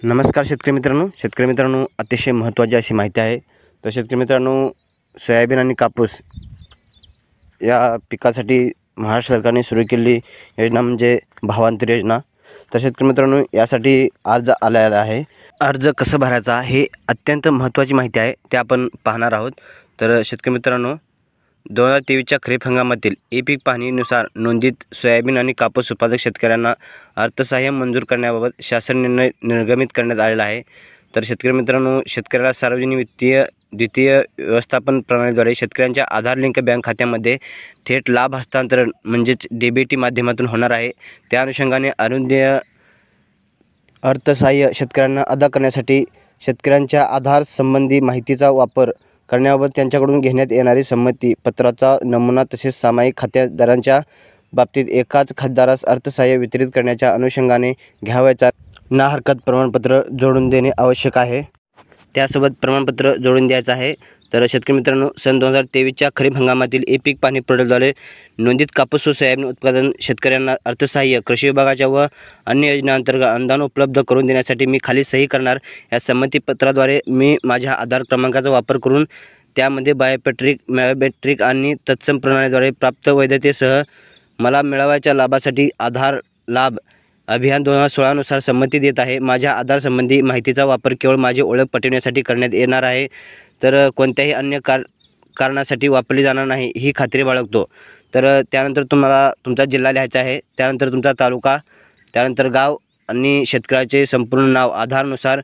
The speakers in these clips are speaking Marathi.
नमस्कार शेतकरी मित्रांनो, अतिशय महत्त्वाची अशी माहिती आहे. तर शेतकरी मित्रांनो, सोयाबीन आणि कापूस या पिकासाठी महाराष्ट्र सरकारने सुरू केलेली योजना म्हणजे भावांतर योजना. तर शेतकरी मित्रांनो, यासाठी अर्ज आलेला आहे. अर्ज कसं भरायचा हे अत्यंत महत्त्वाची माहिती आहे, ते आपण पाहणार आहोत. तर शेतकरी मित्रांनो, 2023च्या खरीप हंगामातील ई पीक पाहणीनुसार नोंदीत सोयाबीन आणि कापूस उत्पादक शेतकऱ्यांना अर्थसहाय्य मंजूर करण्याबाबत शासन निर्णय निर्गमित करण्यात आलेला आहे. तर शेतकरी मित्रांनो, शेतकऱ्याला सार्वजनिक वित्तीय द्वितीय व्यवस्थापन प्रणालीद्वारे शेतकऱ्यांच्या आधार लिंक बँक खात्यामध्ये थेट लाभ हस्तांतरण म्हणजेच डीबीटी माध्यमातून होणार आहे. त्या अनुषंगाने अनुदानीय अर्थसहाय्य शेतकऱ्यांना अदा करण्यासाठी शेतकऱ्यांच्या आधार संबंधी माहितीचा वापर करण्याबाबत त्यांच्याकडून घेण्यात येणारी संमती पत्राचा नमुना तसेच सामायिक खातेदारांच्या बाबतीत एकाच खातेदारास अर्थसहाय्य वितरित करण्याच्या अनुषंगाने घ्यावयाचा ना हरकत प्रमाणपत्र जोडून देणे आवश्यक आहे. त्यासोबत प्रमाणपत्र जोडून द्यायचं आहे. तर शेतकरी मित्रांनो, सन 2023च्या खरीप हंगामातील ई पीक पाहणी पोर्टलद्वारे नोंदित कापूस व सोयाबीन उत्पादन शेतकऱ्यांना अर्थसहाय्य कृषी विभागाच्या व अन्य योजनांतर्गत अनुदान उपलब्ध करून देण्यासाठी मी खाली सही करणार. या संमतीपत्राद्वारे मी माझ्या आधार क्रमांकाचा वापर करून त्यामध्ये बायोमेट्रिक आणि तत्सम प्रणालीद्वारे प्राप्त वैधतेसह मला मिळवायच्या लाभासाठी आधार लाभ अभियान 2016 नुसार संमती देत आहे. माझ्या आधार संबंधी माहितीचा वापर केवळ माझी ओळख पटविण्यासाठी करण्यात येणार आहे, तर कोणत्याही अन्य कारणासाठी वापरली जाणार नाही ही खात्री बाळगतो. तर त्यानंतर तुम्हाला तुमचा जिल्हा लिहायचा आहे, त्यानंतर तुमचा तालुका, त्यानंतर गाव आणि शेतकऱ्याचे संपूर्ण नाव आधारनुसार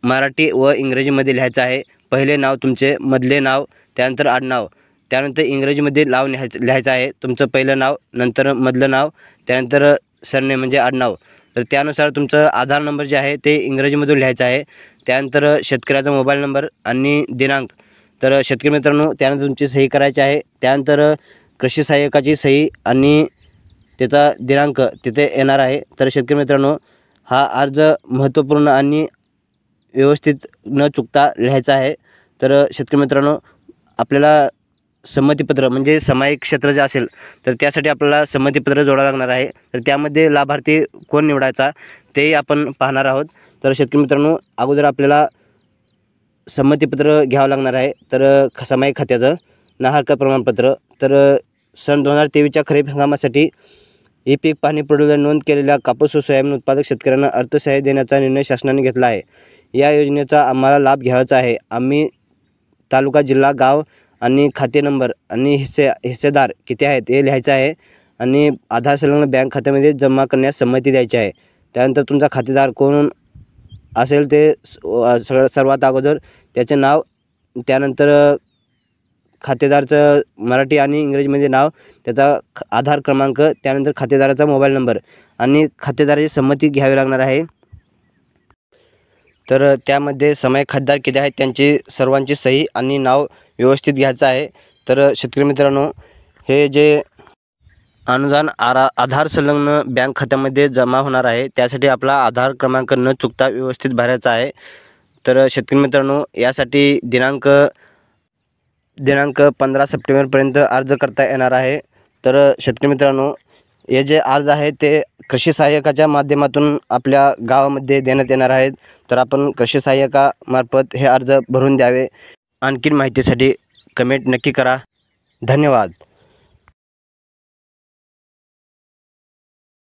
मराठी व इंग्रजीमध्ये लिहायचं आहे. पहिले नाव तुमचे, मधले नाव, त्यानंतर आडनाव, त्यानंतर इंग्रजीमध्ये नाव लिहायचं आहे. तुमचं पहिलं नाव, नंतर मधलं नाव, त्यानंतर सरनेम म्हणजे आडनाव. तर त्यानुसार तुमचं आधार नंबर जे आहे ते इंग्रजीमधून लिहायचं आहे. त्यानंतर शेतकऱ्याचा मोबाईल नंबर आणि दिनांक. तर शेतकरी मित्रांनो, त्यानंतर तुमची सही करायची आहे. त्यानंतर कृषी सहाय्यकाची सही आणि त्याचा दिनांक तिथे येणार आहे. तर शेतकरी मित्रांनो, हा अर्ज महत्त्वपूर्ण आणि व्यवस्थित न चुकता लिहायचा आहे. तर शेतकरी मित्रांनो, आपल्याला संमतीपत्र म्हणजे सामायिक क्षेत्र जे असेल तर त्यासाठी आपल्याला संमतीपत्र जोडावं लागणार आहे. तर त्यामध्ये लाभार्थी कोण निवडायचा ते आपण पाहणार आहोत. तर शेतकरी मित्रांनो, अगोदर आपल्याला संमतीपत्र घ्यावं लागणार आहे. तर सामायिक खात्याचं ना हरकत प्रमाणपत्र. तर सन 2023च्या खरीप हंगामासाठी ई पीक पाहणी पोर्टलवर नोंद केलेल्या कापूस व सोयाबीन उत्पादक शेतकऱ्यांना अर्थसहाय्य देण्याचा निर्णय शासनाने घेतला आहे. या योजनेचा आम्हाला लाभ घ्यायचा आहे. आम्ही तालुका, जिल्हा, गाव आणि खाते नंबर आणि हिस्सेदार किती आहेत हे लिहायचं आहे आणि आधार संलग्न बँक खात्यामध्ये जमा करण्यास संमती द्यायची आहे. त्यानंतर तुमचा खातेदार कोण असेल ते सर्वात अगोदर त्याचे नाव, त्यानंतर खातेदारचं मराठी आणि इंग्रजीमध्ये नाव, त्याचा आधार क्रमांक, त्यानंतर खातेदाराचा मोबाईल नंबर आणि खातेदाराची संमती घ्यावी लागणार आहे. तर त्यामध्ये सामायिक खातेदार किती आहेत त्यांची सर्वांची सही आणि नाव व्यवस्थित घ्यायचं आहे. तर शेतकरी मित्रांनो, हे जे अनुदान आधार संलग्न बँक खात्यामध्ये जमा होणार आहे त्यासाठी आपला आधार क्रमांक न चुकता व्यवस्थित भरायचा आहे. तर शेतकरी मित्रांनो, यासाठी दिनांक 15 सप्टेंबरपर्यंत अर्ज करता येणार आहे. तर शेतकरी मित्रांनो, हे जे अर्ज आहे ते कृषी सहाय्यकाच्या माध्यमातून आपल्या गावामध्ये देण्यात येणार आहेत. तर आपण कृषी सहाय्यकामार्फत हे अर्ज भरून द्यावे. आणखीन माहितीसाठी कमेंट नक्की करा. धन्यवाद.